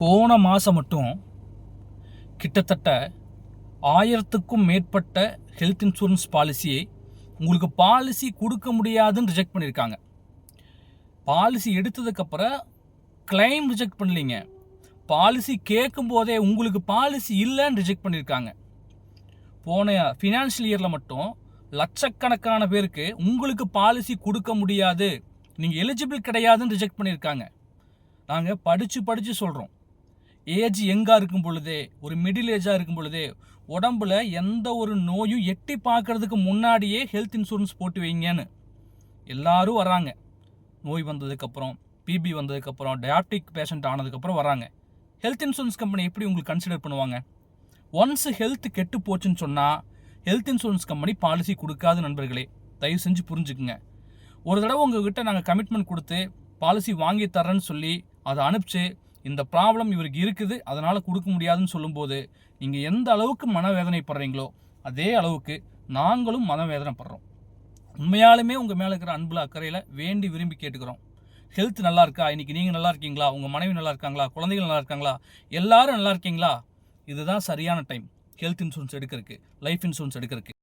போன மாதம் மட்டும் கிட்டத்தட்ட 1000க்கும் மேற்பட்ட ஹெல்த் இன்சூரன்ஸ் பாலிசியை உங்களுக்கு பாலிசி கொடுக்க முடியாதுன்னு ரிஜெக்ட் பண்ணியிருக்காங்க. பாலிசி எடுத்ததுக்கப்புறம் கிளைம் ரிஜெக்ட் பண்ணலைங்க, பாலிசி கேட்கும் போதே உங்களுக்கு பாலிசி இல்லைன்னு ரிஜெக்ட் பண்ணியிருக்காங்க. போன ஃபினான்ஷியல் இயரில் மட்டும் லட்சக்கணக்கான பேருக்கு உங்களுக்கு பாலிசி கொடுக்க முடியாது, நீங்கள் எலிஜிபிள் கிடையாதுன்னு ரிஜெக்ட் பண்ணியிருக்காங்க. நாங்கள் படித்து சொல்கிறோம். ஏஜ் எங்கே இருக்கும் பொழுதே, ஒரு மிடில் ஏஜாக இருக்கும் பொழுதே, உடம்புல எந்த ஒரு நோயும் எட்டி பார்க்கறதுக்கு முன்னாடியே ஹெல்த் இன்சூரன்ஸ் போட்டு வைங்கன்னு எல்லாரும் வராங்க. நோய் வந்ததுக்கப்புறம், பிபி வந்ததுக்கப்புறம், டயாபிட்டிக் பேஷண்ட் ஆனதுக்கப்புறம் வராங்க. ஹெல்த் இன்சூரன்ஸ் கம்பெனி எப்படி உங்களுக்கு கன்சிடர் பண்ணுவாங்க? ஒன்ஸ் ஹெல்த் கெட்டு போச்சுன்னு சொன்னால் ஹெல்த் இன்சூரன்ஸ் கம்பெனி பாலிசி கொடுக்காது. நண்பர்களே, தயவு செஞ்சு புரிஞ்சுக்குங்க. ஒரு தடவை உங்ககிட்ட நாங்கள் கமிட்மெண்ட் கொடுத்து பாலிசி வாங்கி தரேன்னு சொல்லி அதை அனுப்பிச்சு இந்த ப்ராப்ளம் இவருக்கு இருக்குது, அதனால் கொடுக்க முடியாதுன்னு சொல்லும்போது நீங்கள் எந்த அளவுக்கு மனவேதனைப்படுறீங்களோ அதே அளவுக்கு நாங்களும் மனவேதனைப்படுறோம். உண்மையாலுமே உங்கள் மேலே இருக்கிற அன்பில் அக்கறையில் வேண்டி விரும்பி கேட்டுக்கிறோம். ஹெல்த் நல்லா இருக்கா? இன்றைக்கி நீங்கள் நல்லா இருக்கீங்களா? உங்கள் மனைவி நல்லா இருக்காங்களா? குழந்தைகள் நல்லா இருக்காங்களா? எல்லாரும் நல்லா இருக்கீங்களா? இதுதான் சரியான டைம் ஹெல்த் இன்சூரன்ஸ் எடுக்கிறதுக்கு, லைஃப் இன்சூரன்ஸ் எடுக்கிறதுக்கு.